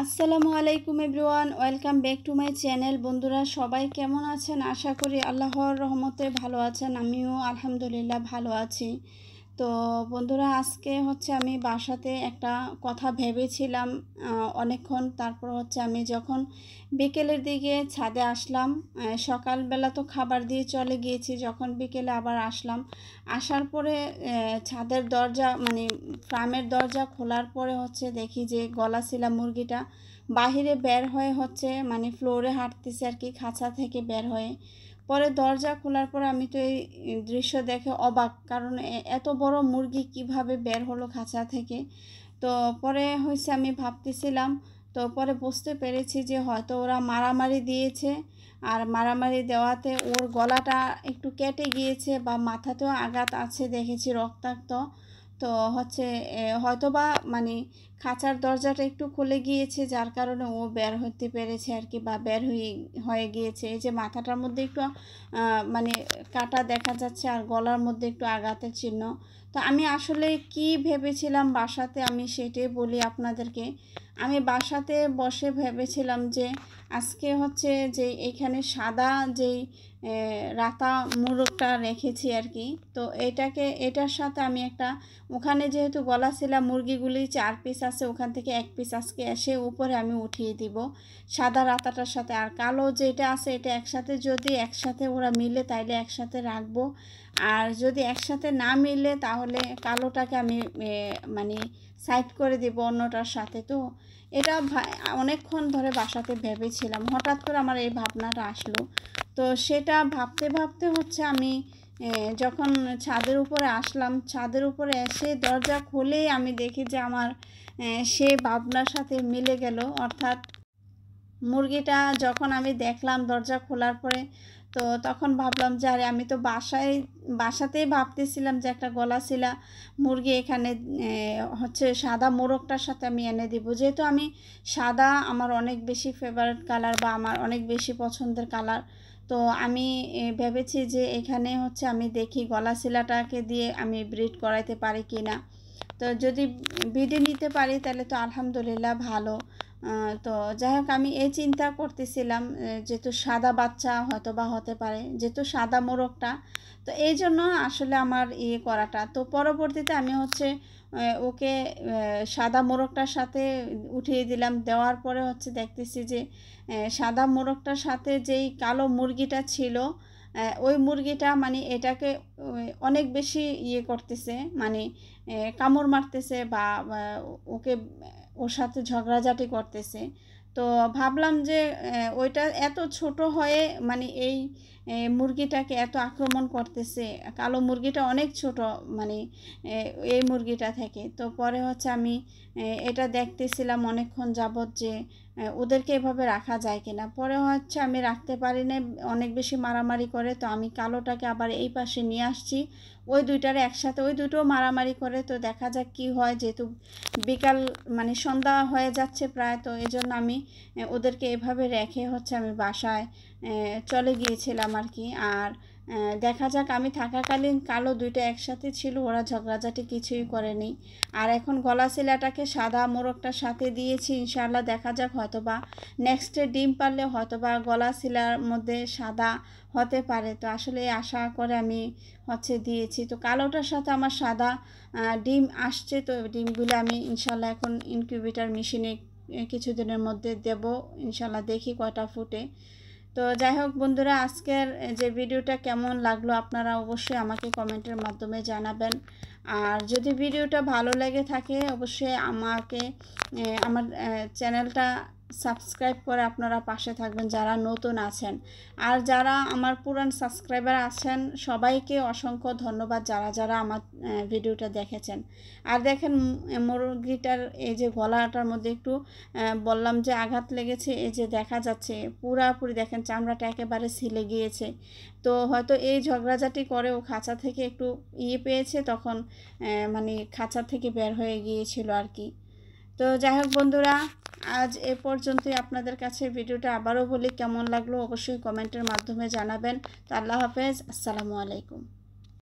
আসসালামু আলাইকুম everyone, welcome back to my channel. বন্ধুরা সবাই কেমন আছেন? আশা করি আল্লাহর রহমতে ভালো আছেন। আমিও আলহামদুলিল্লাহ ভালো আছি। তো বন্ধুরা, আজকে আমি বাসাতে একটা কথা ভেবেছিলাম অনেকক্ষণ। তারপর আমি যখন বিকেলের দিকে ছাদে আসলাম, সকালবেলা তো খাবার দিয়ে চলে গিয়েছি, যখন বিকেলে আবার আসলাম, আসার পরে ছাদের দরজা ফার্মের দরজা খোলার পরে দেখি যে গলাশিলা মুরগিটা বাহিরে বের হয়ে ফ্লোরে হাঁটতেছে আর কি, খাঁচা থেকে বের হয়ে। পরে দরজা খোলার পরে আমি তো এই দৃশ্য দেখে অবাক, কারণ এত বড় মুরগি কিভাবে বের হলো খাঁচা থেকে। তো পরে আমি ভাবতেছিলাম, তো পরে বুঝতে পেরেছি যে হয়তো ওরা মারামারি দিয়েছে, আর মারামারি দেওয়াতে ওর গলাটা একটু কেটে গিয়েছে বা মাথাতেও আঘাত আছে, দেখেছি রক্তাক্ত। তো হয়তো বা খাঁচার দরজাটা একটু খুলে গিয়েছে, যার কারণে ও বের হতে পেরেছে আর কি, বা বের হয়ে গিয়েছে। এই যে মাথাটার মধ্যে একটু কাটা দেখা যাচ্ছে, আর গলার মধ্যে একটু আঘাতের চিহ্ন। তো আমি আসলে কি ভেবেছিলাম বাসাতে, আমি সেটাই বলি আপনাদেরকে। আমি বাসাতে বসে ভেবেছিলাম যে আজকে যে এখানে সাদা যেই রাতা মুরগটা রেখেছি আর কি, তো এটার সাথে আমি একটা, ওখানে যেহেতু গলাশিলা মুরগিগুলি 4 পিস আছে, ওখান থেকে 1 পিস আজকে এসে উপরে আমি উঠিয়ে দিব সাদা রাতাটার সাথে। আর কালো যেটা আছে এটা যদি একসাথে ওরা মিলে তাইলে একসাথে রাখবো, আর যদি একসাথে না মিলে তাহলে কালোটাকে আমি সাইড করে দিব অন্যটার সাথে। তো এটা অনেকক্ষণ ধরে বাসাতে ভেবেছিলাম, হঠাৎ করে আমার এই ভাবনাটা আসলো। তো সেটা ভাবতে ভাবতে আমি যখন ছাদের উপরে আসলাম, ছাদের উপরে এসে দরজা খুলেই আমি দেখি যে আমার সেই ভাবনার সাথে মিলে গেল। অর্থাৎ মুরগিটা যখন আমি দেখলাম দরজা খোলার পরে, তো তখন ভাবলাম যে আরে, আমি তো বাসাতেই ভাবতেছিলাম যে একটা গলাশিলা মুরগি এখানে সাদা মোরগটার সাথে আমি এনে দিব। যেহেতু আমি সাদা আমার অনেক বেশি ফেভারিট কালার, বা আমার অনেক বেশি পছন্দের কালার। তো আমি ভেবেছি যে এখানে আমি দেখি গলাশিলাটাকে দিয়ে আমি ব্রিড করাইতে পারি কি না। তো যদি ব্রিডে নিতে পারি তাহলে তো আলহামদুলিল্লাহ ভালো। তো যাই হোক, আমি এই চিন্তা করতেছিলাম, যেহেতু সাদা বাচ্চা হয়তো বা হতে পারে, যেহেতু সাদা মোরগটা, তো এই জন্য আসলে আমার করাটা। তো পরবর্তীতে আমি ওকে সাদা মোরগটার সাথে উঠিয়ে দিলাম। দেওয়ার পরে দেখতেছি যে সাদা মোরগটার সাথে যেই কালো মুরগিটা ছিল, ওই মুরগিটা এটাকে অনেক বেশি করতেছে, কামড় মারতেছে, বা ওকে ওর সাথে ঝগড়াঝাটি করতেছে। তো ভাবলাম যে ওইটা এত ছোট হয়ে এই মুরগিটাকে এত আক্রমণ করতেছে, কালো মুরগিটা অনেক ছোট এই মুরগিটা থেকে। তো পরে আমি এটা দেখতেছিলাম অনেকক্ষণ যাবৎ যে ওদেরকে এভাবে রাখা যায় কিনা। পরে আমি রাখতে পারি না, অনেক বেশি মারামারি করে। তো আমি কালোটাকে আবার এই পাশে নিয়ে আসছি, ওই দুইটারে একসাথে, ওই দুটো মারামারি করে। তো দেখা যাক কি হয়, যেহেতু বিকাল সন্ধ্যা হয়ে যাচ্ছে প্রায়, তো এই জন্য আমি ওদেরকে এভাবে রেখে আমি বাসায় চলে গিয়েছিলাম আর কি। আর দেখা যাক, আমি থাকাকালীন কালো দুইটা একসাথে ছিল, ওরা ঝগড়াঝাটি কিছুই করেনি। আর এখন গলাশিলাটাকে সাদা মোরগটার সাথে দিয়েছি, ইনশাআল্লাহ দেখা যাক, হয়তোবা নেক্সটে ডিম পারলে হয়তোবা গলাশিলার মধ্যে সাদা হতে পারে। তো আসলে আশা করে আমি দিয়েছি। তো কালোটার সাথে আমার সাদা ডিম আসছে। তো ডিমগুলো আমি ইনশাআল্লাহ এখন ইনকিউবেটর মেশিনে কিছুদিনের মধ্যে দেব, ইনশাআল্লাহ, দেখি কয়টা ফুটে। তো যাই হোক বন্ধুরা, আজকের যে ভিডিওটা কেমন লাগলো আপনারা অবশ্যই আমাকে কমেন্টের মাধ্যমে জানাবেন। আর যদি ভিডিওটা ভালো লেগে থাকে অবশ্যই আমাকে আমার চ্যানেলটা সাবস্ক্রাইব করে আপনারা পাশে থাকবেন যারা নতুন আছেন। আর যারা আমার পুরান সাবস্ক্রাইবার আছেন সবাইকে অসংখ্য ধন্যবাদ, যারা যারা আমার ভিডিওটা দেখেছেন। আর দেখেন মুরগিটার এই যে গলাটার মধ্যে একটু বললাম যে আঘাত লেগেছে, এই যে দেখা যাচ্ছে পুরাপুরি, দেখেন চামড়াটা একেবারে ছিলে গিয়েছে। তো হয়তো এই ঝগড়াঝাটি করে ও খাঁচা থেকে একটু পেয়েছে, তখন খাঁচা থেকে বের হয়ে গিয়েছিল আর কি। তো যাই হোক বন্ধুরা, আজ এ পর্যন্তই। আপনাদের কাছে ভিডিওটা আবারও বলি, কেমন লাগলো অবশ্যই কমেন্টের মাধ্যমে জানাবেন। তো আল্লাহ হাফেজ, আসসালামু আলাইকুম।